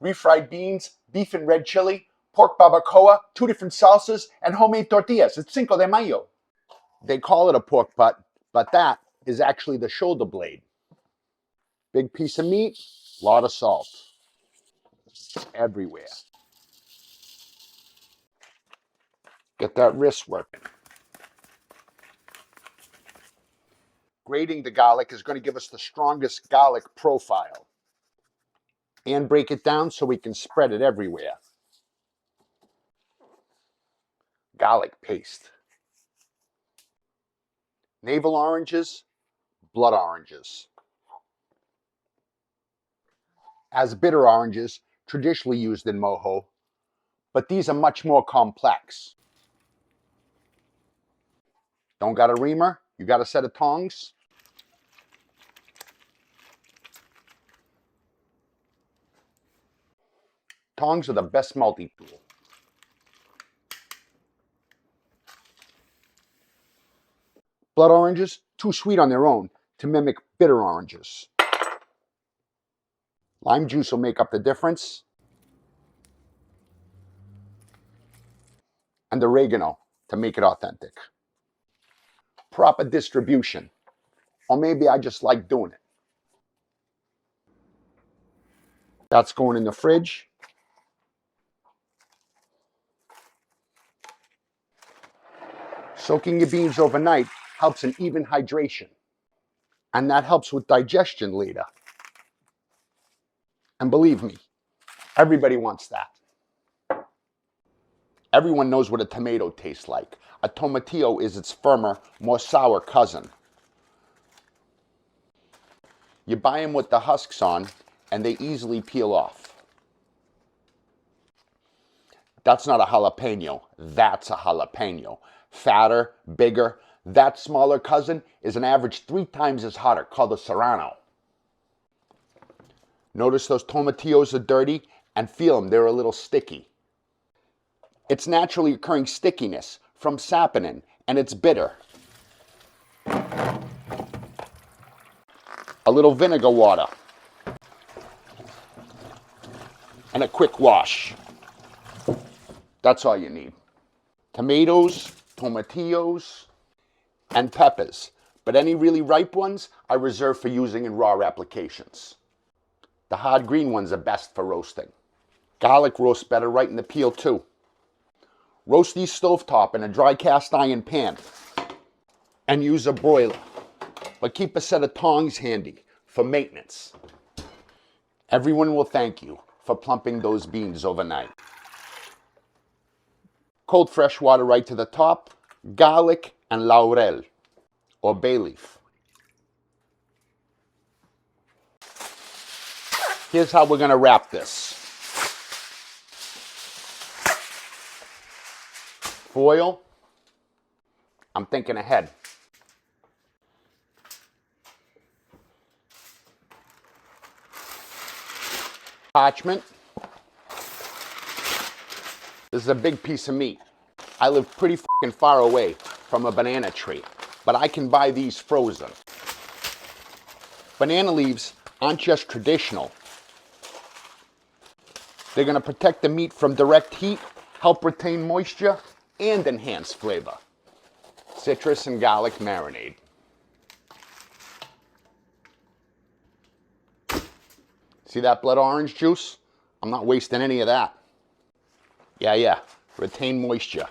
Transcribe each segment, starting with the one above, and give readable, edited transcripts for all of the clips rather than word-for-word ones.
refried beans, beef and red chili, pork barbacoa, 2 different salsas, and homemade tortillas. It's Cinco de Mayo. They call it a pork butt, but that is actually the shoulder blade. Big piece of meat, lot of salt. Everywhere. Get that wrist working. Grating the garlic is going to give us the strongest garlic profile. And break it down so we can spread it everywhere. Garlic paste. Navel oranges, blood oranges. As bitter oranges, traditionally used in mojo, but these are much more complex. Don't got a reamer? You got a set of tongs? Tongs are the best multi-tool. Blood oranges, too sweet on their own to mimic bitter oranges. Lime juice will make up the difference. And oregano to make it authentic. Proper distribution. Or maybe I just like doing it. That's going in the fridge. Soaking your beans overnight helps in even hydration. And that helps with digestion later. And believe me, everybody wants that. Everyone knows what a tomato tastes like. A tomatillo is its firmer, more sour cousin. You buy them with the husks on, and they easily peel off. That's not a jalapeno, that's a jalapeno. Fatter, bigger. That smaller cousin is an average 3 times as hotter, called a serrano. Notice those tomatillos are dirty, and feel them, they're a little sticky. It's naturally occurring stickiness from saponin, and it's bitter. A little vinegar water. And a quick wash. That's all you need. Tomatoes, tomatillos, and peppers. But any really ripe ones, I reserve for using in raw applications. The hard green ones are best for roasting. Garlic roasts better right in the peel too. Roast these stovetop in a dry cast iron pan. And use a broiler. But keep a set of tongs handy for maintenance. Everyone will thank you for plumping those beans overnight. Cold fresh water right to the top. Garlic and laurel, or bay leaf. Here's how we're going to wrap this. Foil. I'm thinking ahead. Parchment. This is a big piece of meat. I live pretty fucking far away from a banana tree, but I can buy these frozen. Banana leaves aren't just traditional. They're going to protect the meat from direct heat, help retain moisture, and enhance flavor. Citrus and garlic marinade. See that blood orange juice? I'm not wasting any of that. Yeah. Retain moisture.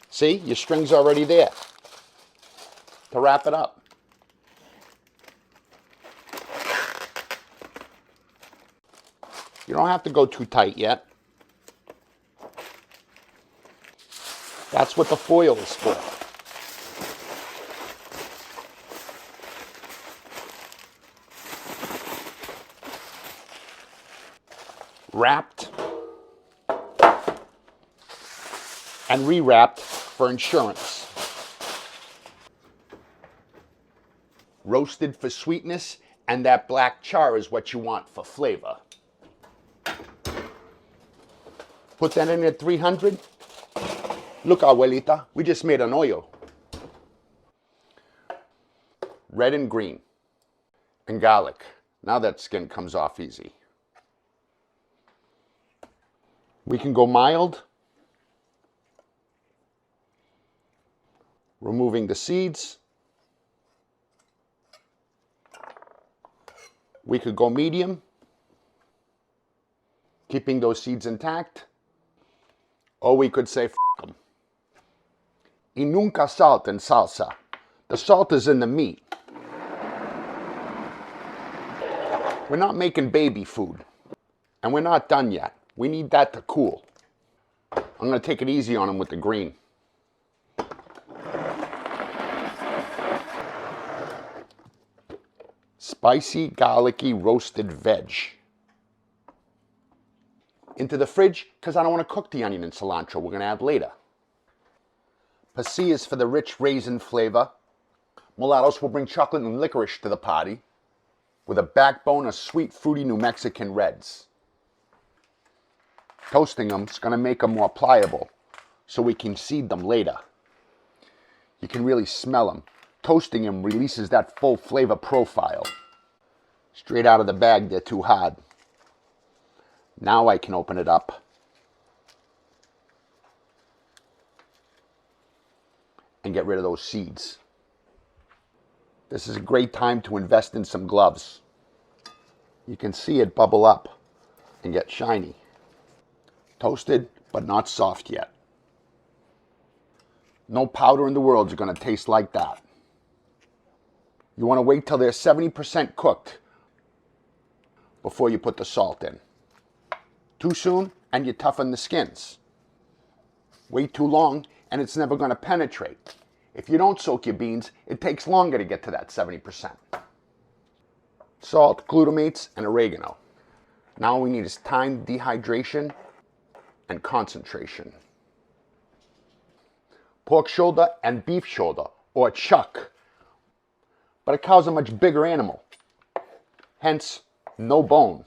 See, your string's already there to wrap it up. You don't have to go too tight yet. That's what the foil is for. Wrapped and rewrapped for insurance. Roasted for sweetness, and that black char is what you want for flavor. Put that in at 300. Look, abuelita, we just made an hoyo. Red and green. And garlic. Now that skin comes off easy. We can go mild. Removing the seeds. We could go medium. Keeping those seeds intact. Or we could say, f*** them. Y nunca salt en salsa. The salt is in the meat. We're not making baby food. And we're not done yet. We need that to cool. I'm going to take it easy on them with the green. Spicy, garlicky, roasted veg. Into the fridge, because I don't want to cook the onion and cilantro. We're going to add later. Pasillas for the rich raisin flavor. Mulattos will bring chocolate and licorice to the party, with a backbone of sweet, fruity New Mexican reds. Toasting them is going to make them more pliable, so we can seed them later. You can really smell them. Toasting them releases that full flavor profile. Straight out of the bag, they're too hard. Now I can open it up. And get rid of those seeds. This is a great time to invest in some gloves. You can see it bubble up and get shiny. Toasted, but not soft yet. No powder in the world is going to taste like that. You want to wait till they're 70% cooked before you put the salt in. Too soon and you toughen the skins. Wait too long and it's never going to penetrate. If you don't soak your beans, it takes longer to get to that 70%. Salt, glutamates, and oregano. Now all we need is time, dehydration, and concentration. Pork shoulder and beef shoulder, or chuck. But a cow's a much bigger animal. Hence, no bone.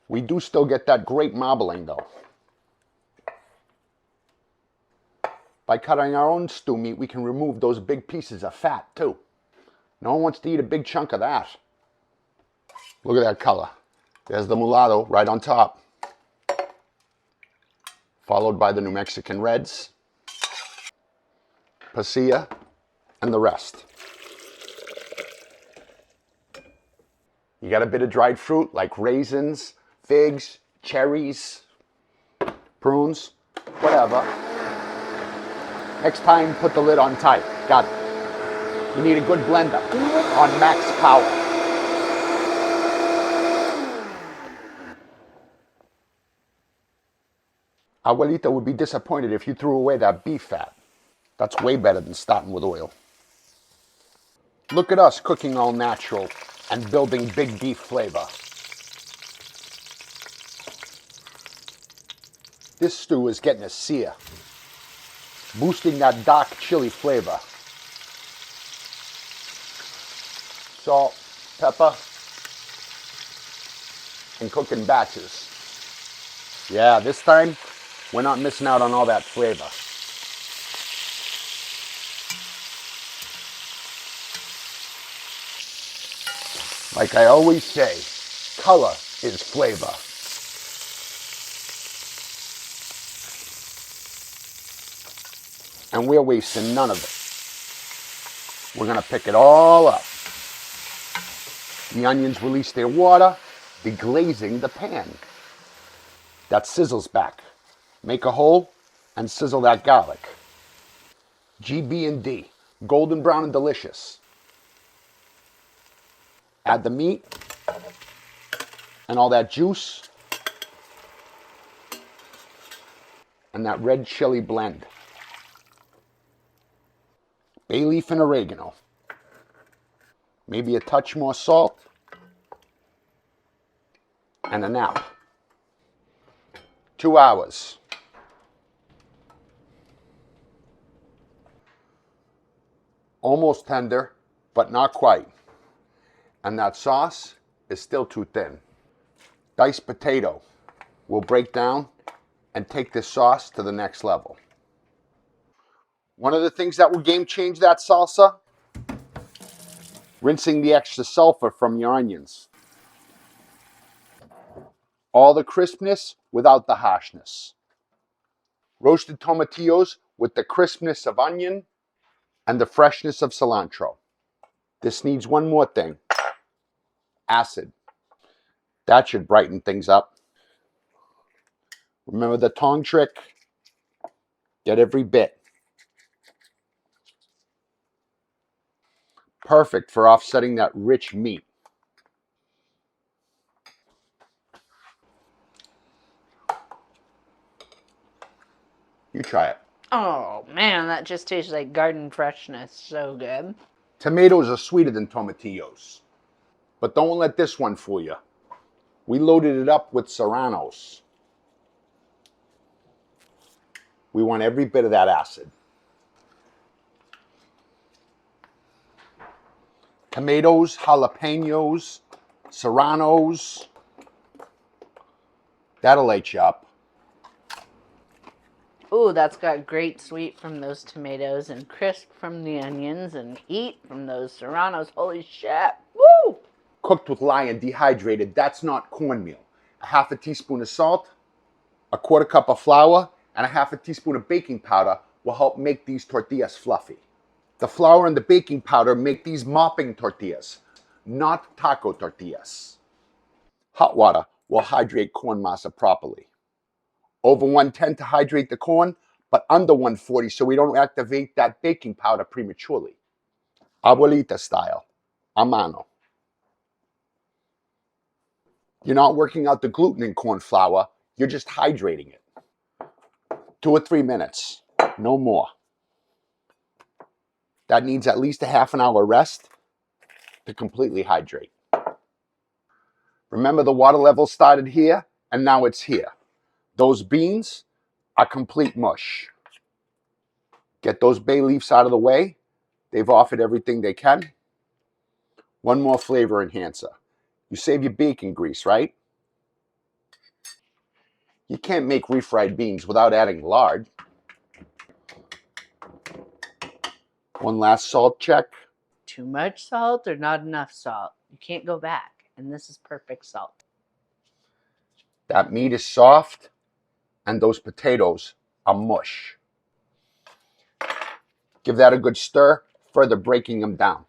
We do still get that great marbling though. By cutting our own stew meat, we can remove those big pieces of fat too. No one wants to eat a big chunk of that. Look at that color. There's the mulatto right on top. Followed by the New Mexican reds, pasilla, and the rest. You got a bit of dried fruit like raisins, figs, cherries, prunes, whatever. Next time, put the lid on tight. Got it. You need a good blender on max power. Abuelita would be disappointed if you threw away that beef fat. That's way better than starting with oil. Look at us cooking all natural and building big beef flavor. This stew is getting a sear, boosting that dark chili flavor. Salt, pepper, and cook in batches. Yeah, this time, we're not missing out on all that flavor. Like I always say, color is flavor. And we're wasting none of it. We're going to pick it all up. The onions release their water, deglazing the pan. That sizzles back. Make a hole and sizzle that garlic. GB and D, golden brown and delicious. Add the meat and all that juice and that red chili blend. Bay leaf and oregano. Maybe a touch more salt and a nap. 2 hours. Almost tender, but not quite. And that sauce is still too thin. Diced potato will break down and take this sauce to the next level. One of the things that will game change that salsa, rinsing the extra sulfur from your onions. All the crispness without the harshness. Roasted tomatillos with the crispness of onion and the freshness of cilantro. This needs one more thing. Acid. That should brighten things up. Remember the tong trick? Get every bit. Perfect for offsetting that rich meat. You try it. Oh man, that just tastes like garden freshness. So good. Tomatoes are sweeter than tomatillos. But don't let this one fool you. We loaded it up with serranos. We want every bit of that acid. Tomatoes, jalapeños, serranos. That'll light you up. Ooh, that's got great sweet from those tomatoes and crisp from the onions and heat from those serranos. Holy shit. Woo! Cooked with lye and dehydrated, that's not cornmeal. A half a teaspoon of salt, a quarter cup of flour, and a half a teaspoon of baking powder will help make these tortillas fluffy. The flour and the baking powder make these mopping tortillas, not taco tortillas. Hot water will hydrate corn masa properly. Over 110 to hydrate the corn, but under 140 so we don't activate that baking powder prematurely. Abuelita style, a mano. You're not working out the gluten in corn flour, you're just hydrating it. 2 or 3 minutes, no more. That needs at least a half an hour rest to completely hydrate. Remember the water level started here and now it's here. Those beans are complete mush. Get those bay leaves out of the way. They've offered everything they can. One more flavor enhancer. You save your bacon grease, right? You can't make refried beans without adding lard. One last salt check. Too much salt or not enough salt? You can't go back. And this is perfect salt. That meat is soft and those potatoes are mush. Give that a good stir, further breaking them down.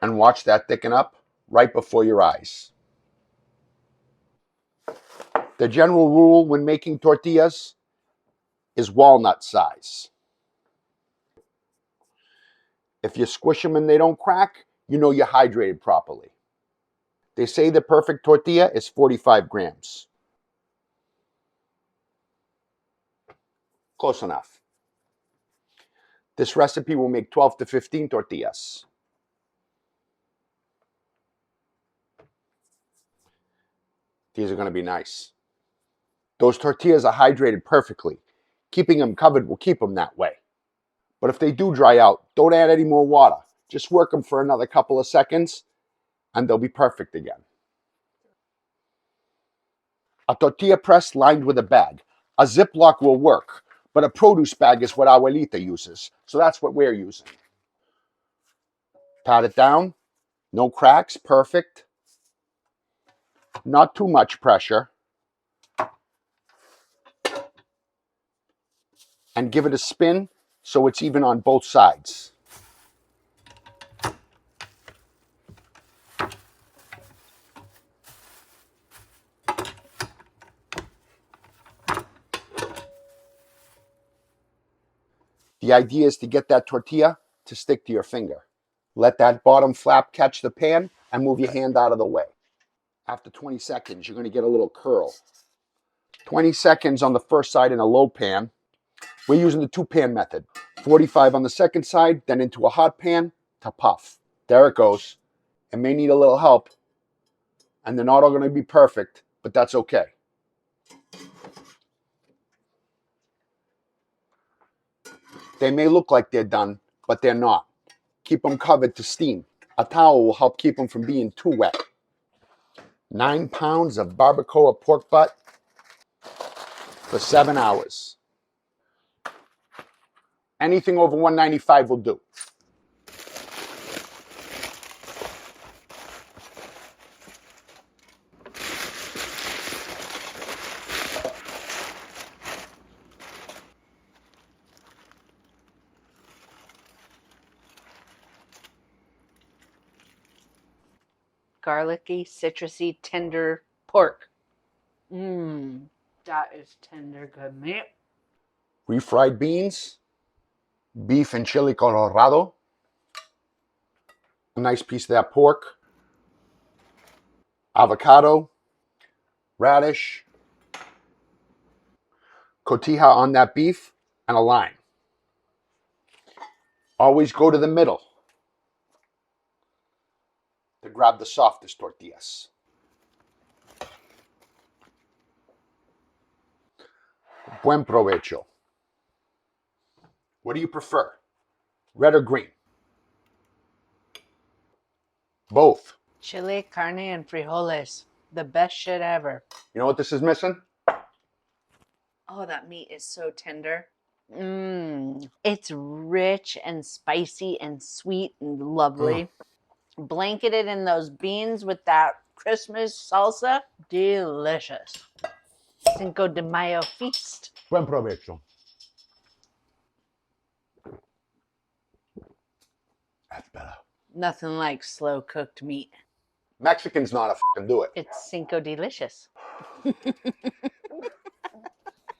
And watch that thicken up right before your eyes. The general rule when making tortillas is walnut size. If you squish them and they don't crack, you know you're hydrated properly. They say the perfect tortilla is 45 grams. Close enough. This recipe will make 12 to 15 tortillas. These are going to be nice. Those tortillas are hydrated perfectly. Keeping them covered will keep them that way. But if they do dry out, don't add any more water. Just work them for another couple of seconds and they'll be perfect again. A tortilla press lined with a bag. A Ziploc will work, but a produce bag is what Abuelita uses, so that's what we're using. Pat it down. No cracks, perfect. Not too much pressure. And give it a spin so it's even on both sides. The idea is to get that tortilla to stick to your finger. Let that bottom flap catch the pan and move your hand out of the way. After 20 seconds, you're going to get a little curl. 20 seconds on the first side in a low pan. We're using the 2-pan method. 45 on the second side, then into a hot pan to puff. There it goes. It may need a little help, and they're not all going to be perfect, but that's okay. They may look like they're done, but they're not. Keep them covered to steam. A towel will help keep them from being too wet. 9 pounds of barbacoa pork butt. for 7 hours. Anything over 195 will do. Garlicky, citrusy, tender pork. Mmm, that is tender good meat. Refried beans, beef and Chile Colorado, a nice piece of that pork, avocado, radish, cotija on that beef, and a lime. Always go to the middle to grab the softest tortillas. Buen Provecho. What do you prefer? Red or green? Both. Chile, carne, and frijoles. The best shit ever. You know what this is missing? Oh, that meat is so tender. Mmm. It's rich and spicy and sweet and lovely. Blanketed in those beans with that Christmas salsa. Delicious. Cinco de Mayo feast. Buen Provecho. That's better. Nothing like slow cooked meat. Mexicans know how to fucking do it. It's Cinco delicious.